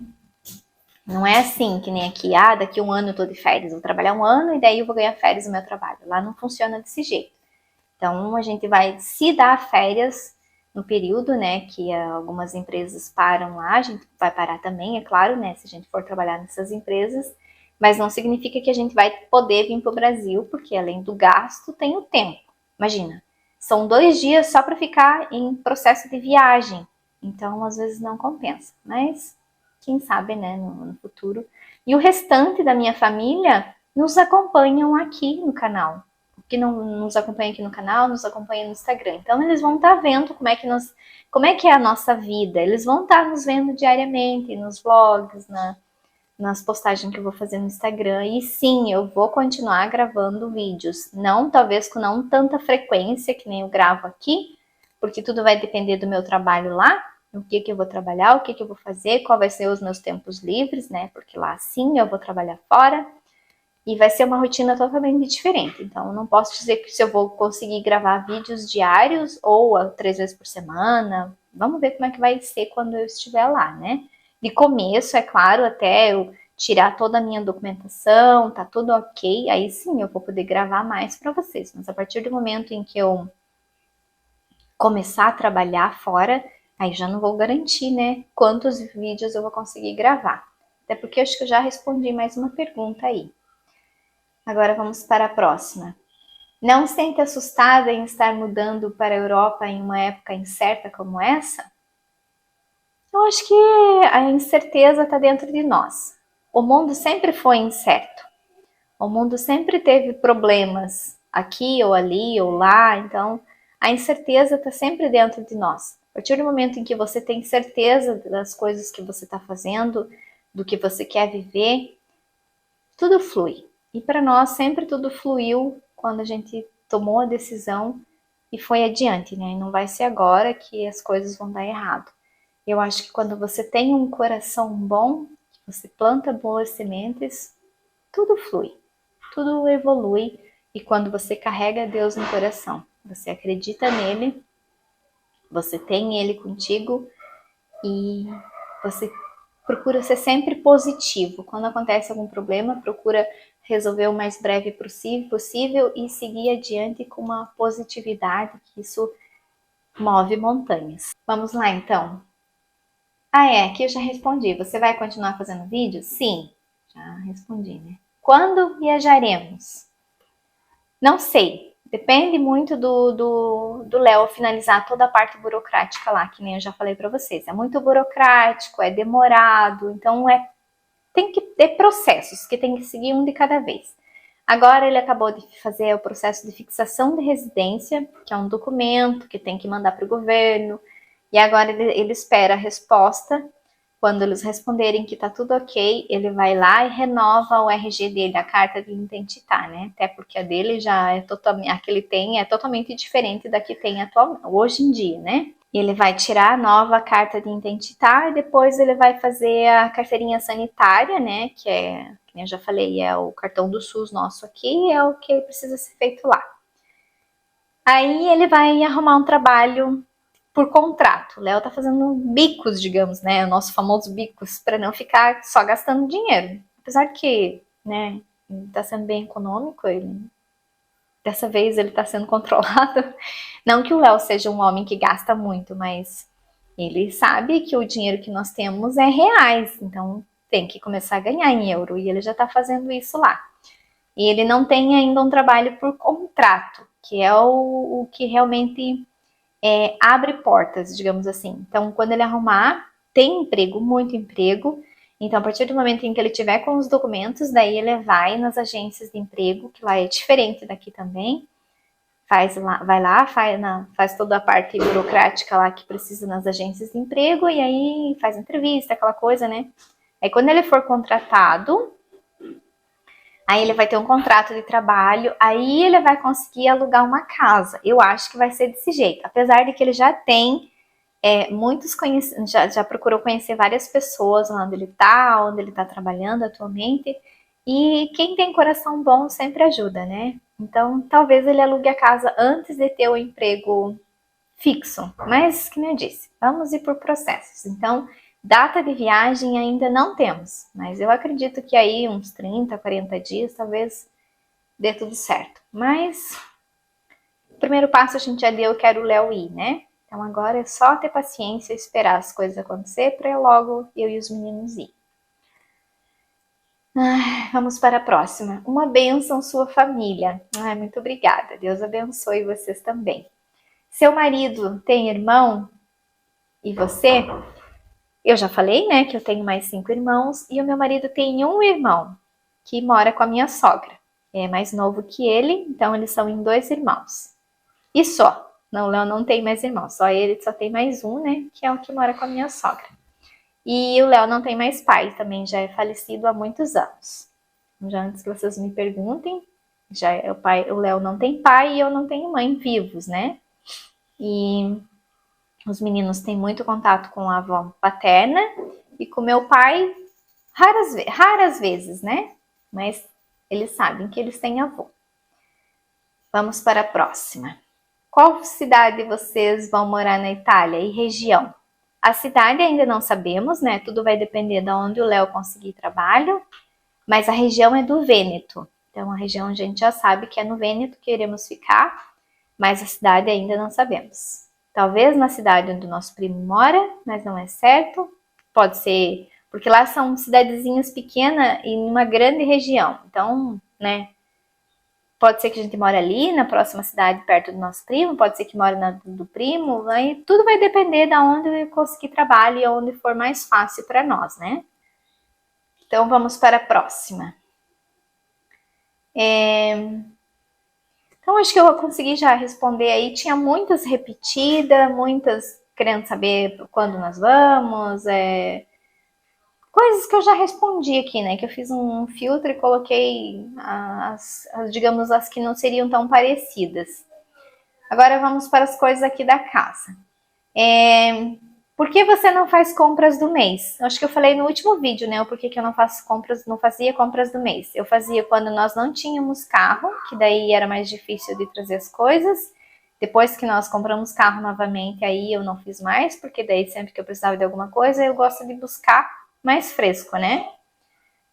não é assim que nem aqui, daqui um ano eu tô de férias, vou trabalhar um ano e daí eu vou ganhar férias no meu trabalho. Lá não funciona desse jeito. Então, a gente vai se dar férias no período, né, que algumas empresas param lá, a gente vai parar também, é claro, né, se a gente for trabalhar nessas empresas, mas não significa que a gente vai poder vir para o Brasil, porque além do gasto, tem o tempo. Imagina, são 2 dias só para ficar em processo de viagem, então às vezes não compensa, mas quem sabe, né, no futuro. E o restante da minha família nos acompanham aqui no canal, que não nos acompanha aqui no canal, nos acompanha no Instagram. Então eles vão estar vendo como é que é a nossa vida. Eles vão estar nos vendo diariamente, nos vlogs, nas postagens que eu vou fazer no Instagram. E sim, eu vou continuar gravando vídeos. Não, talvez com não tanta frequência que nem eu gravo aqui, porque tudo vai depender do meu trabalho lá, o que eu vou trabalhar, o que eu vou fazer, qual vai ser os meus tempos livres, né? Porque lá sim eu vou trabalhar fora. E vai ser uma rotina totalmente diferente. Então, não posso dizer que se eu vou conseguir gravar vídeos diários ou 3 vezes por semana. Vamos ver como é que vai ser quando eu estiver lá, né? De começo, é claro, até eu tirar toda a minha documentação, tá tudo ok, aí sim eu vou poder gravar mais para vocês. Mas a partir do momento em que eu começar a trabalhar fora, aí já não vou garantir, né, quantos vídeos eu vou conseguir gravar. Até porque eu acho que eu já respondi mais uma pergunta aí. Agora vamos para a próxima. Não se sente assustada em estar mudando para a Europa em uma época incerta como essa? Eu acho que a incerteza está dentro de nós. O mundo sempre foi incerto. O mundo sempre teve problemas aqui ou ali ou lá, então a incerteza está sempre dentro de nós. A partir do momento em que você tem certeza das coisas que você está fazendo, do que você quer viver, tudo flui. E para nós sempre tudo fluiu quando a gente tomou a decisão e foi adiante, né? Não vai ser agora que as coisas vão dar errado. Eu acho que quando você tem um coração bom, que você planta boas sementes, tudo flui, tudo evolui. E quando você carrega Deus no coração, você acredita nele, você tem ele contigo e você procura ser sempre positivo. Quando acontece algum problema, procura resolver o mais breve possível e seguir adiante com uma positividade, que isso move montanhas. Vamos lá então. Ah, aqui eu já respondi. Você vai continuar fazendo vídeo? Sim, já respondi, né? Quando viajaremos? Não sei. Depende muito do Léo finalizar toda a parte burocrática lá, que nem eu já falei para vocês. É muito burocrático, é demorado, então tem que ter processos que tem que seguir um de cada vez. Agora ele acabou de fazer o processo de fixação de residência, que é um documento que tem que mandar para o governo, e agora ele espera a resposta. Quando eles responderem que tá tudo ok, ele vai lá e renova o RG dele, a carta de identitar, né? Até porque a dele já é totalmente, a que ele tem é totalmente diferente da que tem atualmente, hoje em dia, né? E ele vai tirar a nova carta de identitar e depois ele vai fazer a carteirinha sanitária, né? Que é, como eu já falei, é o cartão do SUS nosso aqui, é o que precisa ser feito lá. Aí ele vai arrumar um trabalho por contrato. O Léo tá fazendo bicos, digamos, né? O nosso famoso bicos, para não ficar só gastando dinheiro. Apesar que, né, tá sendo bem econômico, dessa vez ele tá sendo controlado. Não que o Léo seja um homem que gasta muito, mas ele sabe que o dinheiro que nós temos é reais, então tem que começar a ganhar em euro, e ele já tá fazendo isso lá. E ele não tem ainda um trabalho por contrato, que é o que realmente abre portas, digamos assim. Então, quando ele arrumar, tem emprego, muito emprego. Então, a partir do momento em que ele tiver com os documentos, daí ele vai nas agências de emprego, que lá é diferente daqui também. Vai lá, faz toda a parte burocrática lá que precisa nas agências de emprego, e aí faz entrevista, aquela coisa, né? Aí quando ele for contratado, aí ele vai ter um contrato de trabalho, aí ele vai conseguir alugar uma casa. Eu acho que vai ser desse jeito. Apesar de que ele já tem já procurou conhecer várias pessoas lá onde ele tá trabalhando atualmente. E quem tem coração bom sempre ajuda, né? Então talvez ele alugue a casa antes de ter o emprego fixo. Mas, como eu disse, vamos ir por processos. Então, data de viagem ainda não temos, mas eu acredito que aí uns 30, 40 dias talvez dê tudo certo. Mas o primeiro passo a gente já deu, eu quero o Léo ir, né? Então agora é só ter paciência e esperar as coisas acontecer para logo eu e os meninos ir. Vamos para a próxima. Uma bênção sua família. Muito obrigada. Deus abençoe vocês também. Seu marido tem irmão? E você? Eu já falei, né, que eu tenho mais 5 irmãos e o meu marido tem um irmão que mora com a minha sogra. É mais novo que ele, então eles são em 2 irmãos. E só. Não, o Léo não tem mais irmãos, só ele só tem mais um, né, que é o que mora com a minha sogra. E o Léo não tem mais pai, também já é falecido há muitos anos. Já antes que vocês me perguntem, já é o Léo não tem pai e eu não tenho mãe vivos, né? E os meninos têm muito contato com a avó paterna e com meu pai raras vezes, né? Mas eles sabem que eles têm avô. Vamos para a próxima. Qual cidade vocês vão morar na Itália e região? A cidade ainda não sabemos, né? Tudo vai depender de onde o Léo conseguir trabalho, mas a região é do Vêneto. Então a região a gente já sabe que é no Vêneto que iremos ficar, mas a cidade ainda não sabemos. Talvez na cidade onde o nosso primo mora, mas não é certo. Pode ser, porque lá são cidadezinhas pequenas e numa grande região. Então, né? Pode ser que a gente mora ali na próxima cidade perto do nosso primo, pode ser que mora na do primo, aí tudo vai depender de onde eu conseguir trabalho e onde for mais fácil para nós, né? Então vamos para a próxima. Então acho que eu consegui já responder aí. Tinha muitas repetidas, muitas querendo saber quando nós vamos, coisas que eu já respondi aqui, né? Que eu fiz um filtro e coloquei digamos, as que não seriam tão parecidas. Agora vamos para as coisas aqui da casa. Por que você não faz compras do mês? Acho que eu falei no último vídeo, né? O porquê que eu não fazia compras do mês. Eu fazia quando nós não tínhamos carro, que daí era mais difícil de trazer as coisas. Depois que nós compramos carro novamente, aí eu não fiz mais, porque daí sempre que eu precisava de alguma coisa, eu gosto de buscar mais fresco, né?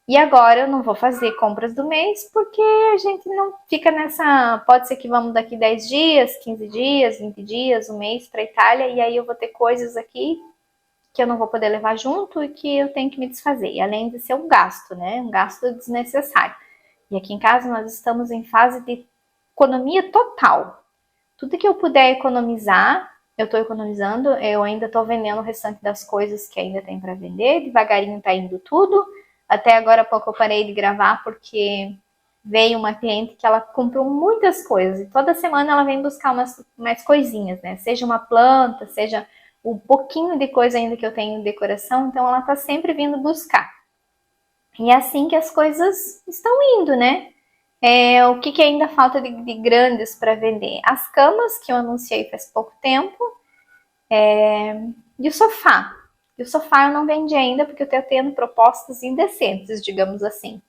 E agora eu não vou fazer compras do mês, porque a gente não fica nessa... Pode ser que vamos daqui 10 dias, 15 dias, 20 dias, um mês para Itália, e aí eu vou ter coisas aqui que eu não vou poder levar junto e que eu tenho que me desfazer. E além de ser um gasto, né? Um gasto desnecessário. E aqui em casa nós estamos em fase de economia total. Tudo que eu puder economizar, eu estou economizando. Eu ainda estou vendendo o restante das coisas que ainda tem para vender. Devagarinho tá indo tudo. Até agora há pouco eu parei de gravar porque veio uma cliente que ela comprou muitas coisas. E toda semana ela vem buscar mais coisinhas, né? Seja uma planta, seja um pouquinho de coisa ainda que eu tenho de decoração. Então ela tá sempre vindo buscar. E é assim que as coisas estão indo, né? O que ainda falta de grandes para vender? As camas, que eu anunciei faz pouco tempo, e o sofá. E o sofá eu não vendi ainda, porque eu estou tendo propostas indecentes, digamos assim.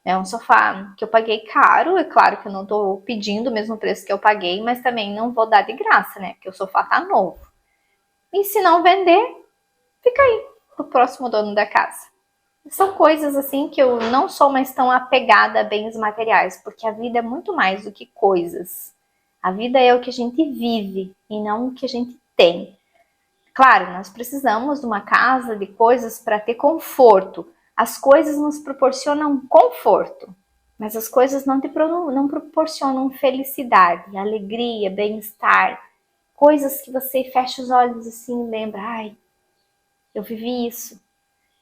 É um sofá que eu paguei caro, é claro que eu não estou pedindo o mesmo preço que eu paguei, mas também não vou dar de graça, né? Porque o sofá tá novo. E se não vender, fica aí pro próximo dono da casa. São coisas assim que eu não sou mais tão apegada a bens materiais, porque a vida é muito mais do que coisas. A vida é o que a gente vive e não o que a gente tem. Claro, nós precisamos de uma casa, de coisas para ter conforto. As coisas nos proporcionam conforto, mas as coisas não proporcionam felicidade, alegria, bem-estar. Coisas que você fecha os olhos assim e lembra, ai, eu vivi isso.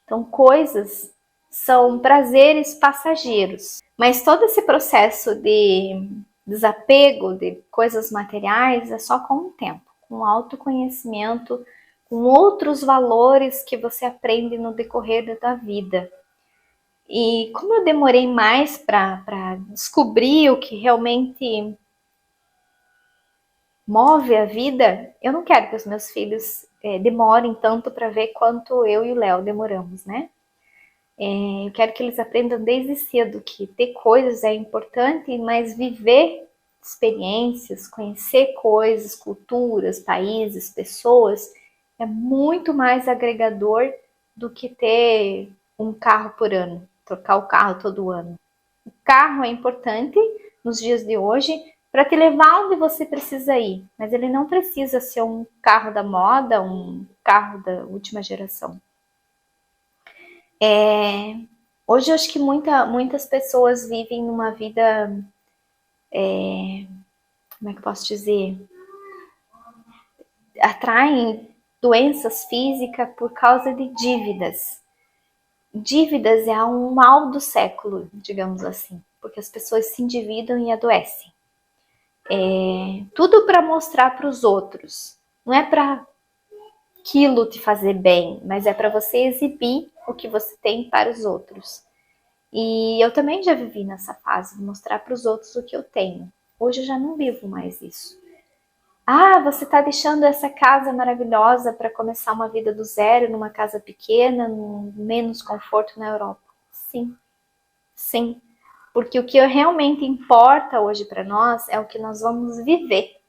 Então, coisas são prazeres passageiros. Mas todo esse processo de desapego de coisas materiais é só com o tempo, com autoconhecimento, com outros valores que você aprende no decorrer da vida. E como eu demorei mais para descobrir o que realmente move a vida, eu não quero que os meus filhos demorem tanto para ver quanto eu e o Léo demoramos, né? Eu quero que eles aprendam desde cedo que ter coisas é importante, mas viver experiências, conhecer coisas, culturas, países, pessoas, é muito mais agregador do que ter um carro por ano, trocar o carro todo ano. O carro é importante nos dias de hoje para te levar onde você precisa ir, mas ele não precisa ser um carro da moda, um carro da última geração. Hoje eu acho que muitas pessoas vivem numa vida, como é que eu posso dizer? Atraem doenças físicas por causa de dívidas. Dívidas é um mal do século, digamos assim, porque as pessoas se endividam e adoecem. Tudo para mostrar para os outros. Não é para aquilo te fazer bem, mas é para você exibir o que você tem para os outros. E eu também já vivi nessa fase de mostrar para os outros o que eu tenho. Hoje eu já não vivo mais isso. Ah, você está deixando essa casa maravilhosa para começar uma vida do zero, numa casa pequena, com menos conforto na Europa. Sim, sim. Porque o que realmente importa hoje para nós é o que nós vamos viver,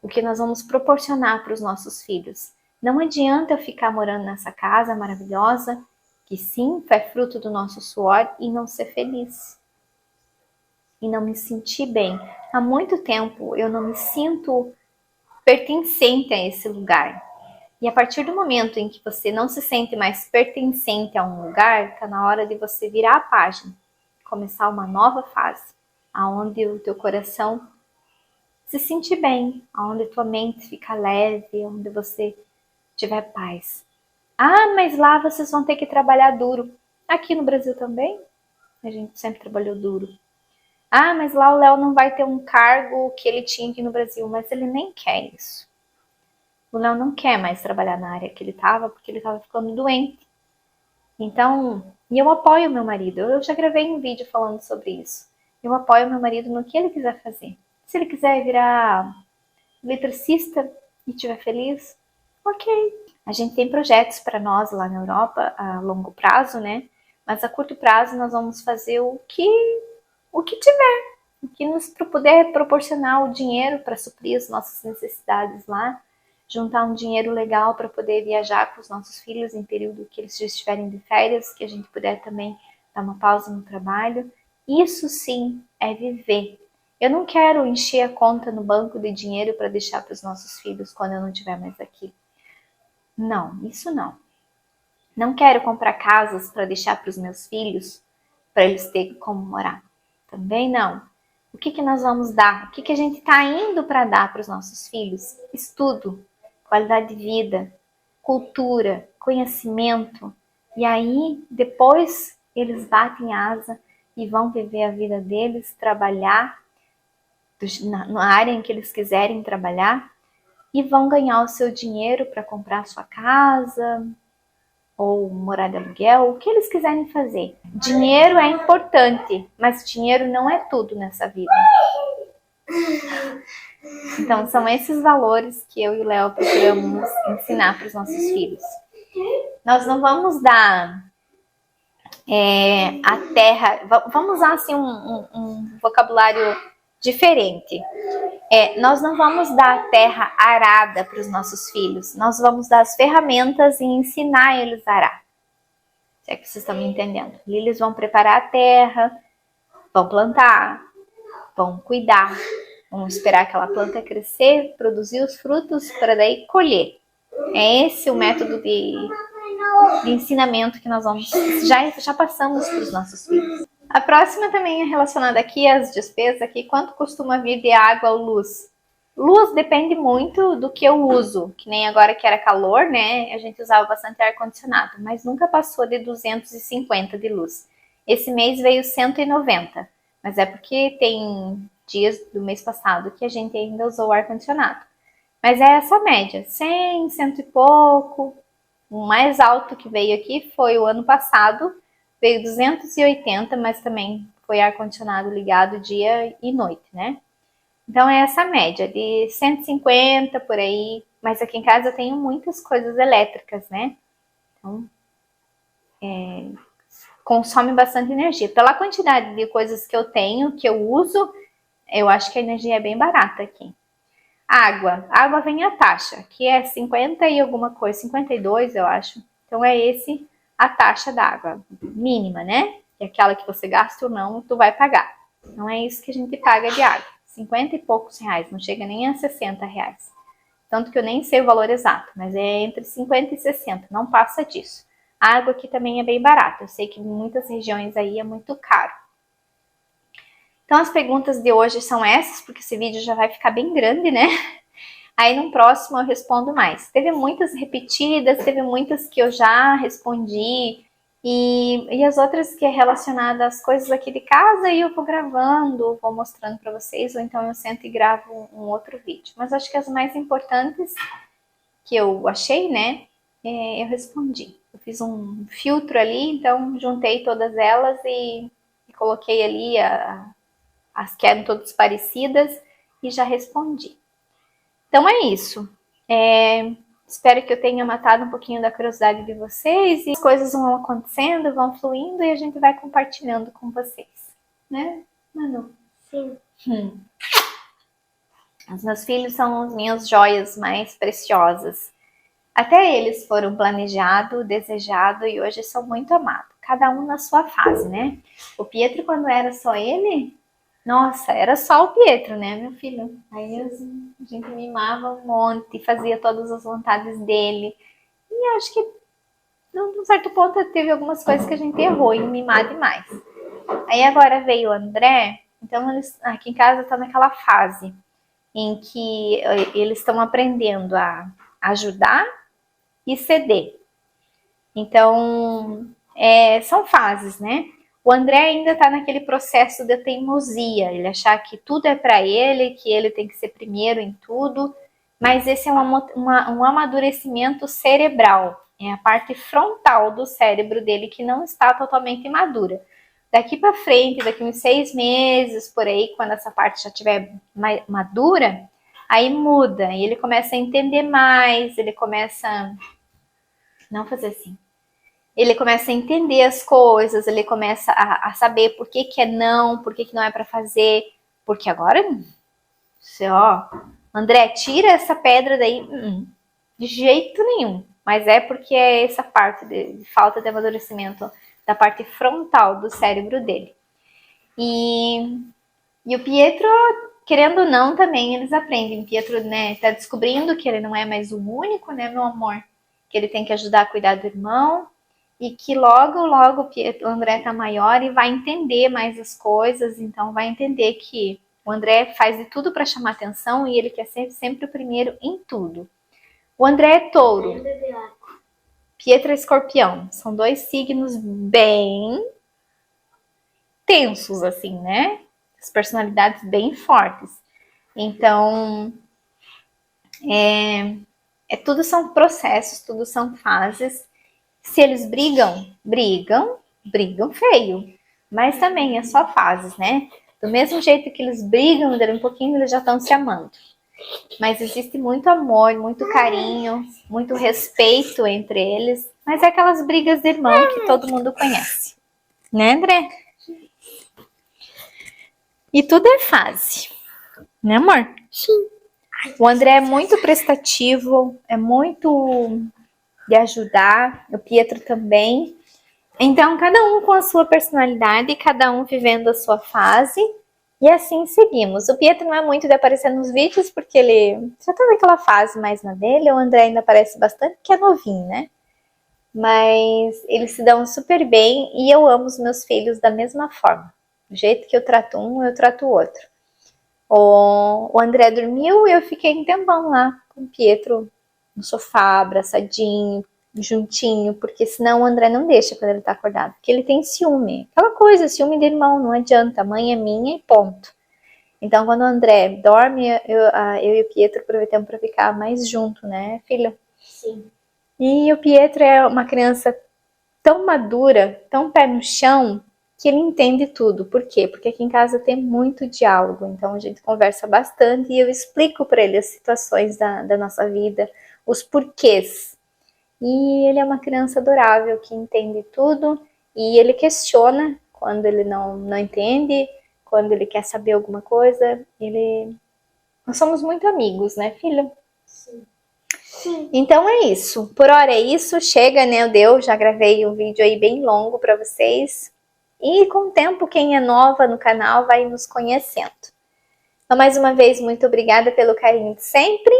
o que nós vamos proporcionar para os nossos filhos. Não adianta eu ficar morando nessa casa maravilhosa, que sim, é fruto do nosso suor, e não ser feliz. E não me sentir bem. Há muito tempo eu não me sinto pertencente a esse lugar. E a partir do momento em que você não se sente mais pertencente a um lugar, está na hora de você virar a página, começar uma nova fase, aonde o teu coração se sentir bem, aonde tua mente fica leve, onde você tiver paz. Ah, mas lá vocês vão ter que trabalhar duro. Aqui no Brasil também, a gente sempre trabalhou duro. Ah, mas lá o Léo não vai ter um cargo que ele tinha aqui no Brasil, mas ele nem quer isso. O Léo não quer mais trabalhar na área que ele estava, porque ele estava ficando doente. Então, e eu apoio meu marido. Eu já gravei um vídeo falando sobre isso. Eu apoio meu marido no que ele quiser fazer. Se ele quiser virar eletricista e estiver feliz, ok. A gente tem projetos para nós lá na Europa a longo prazo, né? Mas a curto prazo nós vamos fazer o que tiver, o que nos puder proporcionar o dinheiro para suprir as nossas necessidades lá, juntar um dinheiro legal para poder viajar com os nossos filhos em período que eles já estiverem de férias, que a gente puder também dar uma pausa no trabalho. Isso sim é viver. Eu não quero encher a conta no banco de dinheiro para deixar para os nossos filhos quando eu não estiver mais aqui. Não, isso não. Não quero comprar casas para deixar para os meus filhos, para eles terem como morar. Também não. O que nós vamos dar? O que a gente está indo para dar para os nossos filhos? Estudo, qualidade de vida, cultura, conhecimento. E aí, depois, eles batem asa e vão viver a vida deles, trabalhar na área em que eles quiserem trabalhar e vão ganhar o seu dinheiro para comprar a sua casa ou morar de aluguel, o que eles quiserem fazer. Dinheiro é importante, mas dinheiro não é tudo nessa vida. Então, são esses valores que eu e o Léo procuramos ensinar para os nossos filhos. Nós não vamos dar a terra... Vamos usar assim um vocabulário diferente. Nós não vamos dar a terra arada para os nossos filhos. Nós vamos dar as ferramentas e ensinar eles a arar. Se é que vocês estão me entendendo. E eles vão preparar a terra, vão plantar, vão cuidar, vão esperar aquela planta crescer, produzir os frutos para daí colher. É esse o método de ensinamento que nós vamos já passamos para os nossos filhos. A próxima também é relacionada aqui às despesas, aqui, quanto costuma vir de água ou luz? Luz depende muito do que eu uso, que nem agora que era calor, né? A gente usava bastante ar-condicionado, mas nunca passou de 250 de luz. Esse mês veio 190, mas é porque tem dias do mês passado que a gente ainda usou o ar-condicionado. Mas é essa média, 100, 100 e pouco. O mais alto que veio aqui foi o ano passado, veio 280, mas também foi ar-condicionado ligado dia e noite, né? Então é essa média de 150 por aí, mas aqui em casa eu tenho muitas coisas elétricas, né? Então consome bastante energia. Pela quantidade de coisas que eu tenho, que eu uso, eu acho que a energia é bem barata aqui. Água vem a taxa, que é 50 e alguma coisa, 52 eu acho. Então é esse a taxa da água mínima, né? Que é aquela que você gasta ou não, tu vai pagar. Não é isso que a gente paga de água. 50 e poucos reais, não chega nem a 60 reais. Tanto que eu nem sei o valor exato, mas é entre 50 e 60, não passa disso. A água aqui também é bem barata, eu sei que em muitas regiões aí é muito caro. Então as perguntas de hoje são essas, porque esse vídeo já vai ficar bem grande, né? Aí no próximo eu respondo mais. Teve muitas repetidas, teve muitas que eu já respondi, e as outras que é relacionada às coisas aqui de casa e eu vou gravando, vou mostrando para vocês, ou então eu sento e gravo um outro vídeo. Mas acho que as mais importantes que eu achei, né, eu respondi. Eu fiz um filtro ali, então juntei todas elas e coloquei ali as que eram todas parecidas e já respondi. Então é isso. Espero que eu tenha matado um pouquinho da curiosidade de vocês e as coisas vão acontecendo, vão fluindo e a gente vai compartilhando com vocês, né, Manu? Sim. Os meus filhos são as minhas joias mais preciosas. Até eles foram planejados, desejados e hoje são muito amados. Cada um na sua fase, né? O Pietro, quando era só ele, nossa, era só o Pietro, né, meu filho? Aí a gente mimava um monte, fazia todas as vontades dele. E acho que, num certo ponto, teve algumas coisas que a gente errou em mimar demais. Aí agora veio o André, então eles aqui em casa tá naquela fase em que eles estão aprendendo a ajudar e ceder. Então, são fases, né? O André ainda está naquele processo de teimosia, ele achar que tudo é para ele, que ele tem que ser primeiro em tudo, mas esse é um amadurecimento cerebral, é a parte frontal do cérebro dele que não está totalmente madura. Daqui para frente, daqui uns 6 meses, por aí, quando essa parte já estiver madura, aí muda, e ele começa a entender mais, ele começa... Não fazer assim. Ele começa a entender as coisas, ele começa a saber por que é não, por que não é para fazer. Porque agora, você, André, tira essa pedra daí. De jeito nenhum. Mas é porque é essa parte de falta de amadurecimento da parte frontal do cérebro dele. E o Pietro, querendo ou não, também eles aprendem. O Pietro, né, tá descobrindo que ele não é mais o único, né, meu amor? Que ele tem que ajudar a cuidar do irmão. e que logo, logo o André tá maior e vai entender mais as coisas, então vai entender que o André faz de tudo para chamar atenção e ele quer ser sempre o primeiro em tudo. O André é touro, Pietro é escorpião. São 2 signos bem tensos, assim, né? As personalidades bem fortes. Então, tudo são processos, tudo são fases. Se eles brigam, brigam feio. Mas também é só fases, né? Do mesmo jeito que eles brigam, dali um pouquinho eles já estão se amando. Mas existe muito amor, muito carinho, muito respeito entre eles. Mas é aquelas brigas de irmão que todo mundo conhece. Né, André? E tudo é fase. Né, amor? Sim. O André é muito prestativo, é muito de ajudar. O Pietro também. Então, cada um com a sua personalidade, cada um vivendo a sua fase. E assim seguimos. O Pietro não é muito de aparecer nos vídeos, porque ele já tá naquela fase mais na dele. O André ainda aparece bastante, que é novinho, né? Mas eles se dão super bem e eu amo os meus filhos da mesma forma. Do jeito que eu trato um, eu trato o outro. O André dormiu e eu fiquei um tempão lá com o Pietro no sofá, abraçadinho, juntinho, porque senão o André não deixa quando ele tá acordado, porque ele tem ciúme. Aquela coisa, ciúme de irmão, não adianta, a mãe é minha e ponto. Então, quando o André dorme, eu e o Pietro aproveitamos para ficar mais junto, né, filho? Sim. E o Pietro é uma criança tão madura, tão pé no chão, que ele entende tudo. Por quê? Porque aqui em casa tem muito diálogo, então a gente conversa bastante e eu explico para ele as situações da nossa vida, os porquês. E ele é uma criança adorável, que entende tudo e ele questiona quando ele não entende, quando ele quer saber alguma coisa. Nós somos muito amigos, né, filho? Sim. Sim. Então é isso. Por hora é isso. Chega, né? Já gravei um vídeo aí bem longo para vocês. E com o tempo, quem é nova no canal vai nos conhecendo. Então, mais uma vez, muito obrigada pelo carinho de sempre.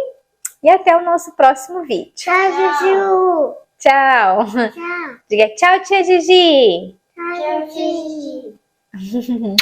E até o nosso próximo vídeo. Tchau, Juju. Tchau. Tchau. Diga tchau, tia Gigi. Tchau, Gigi.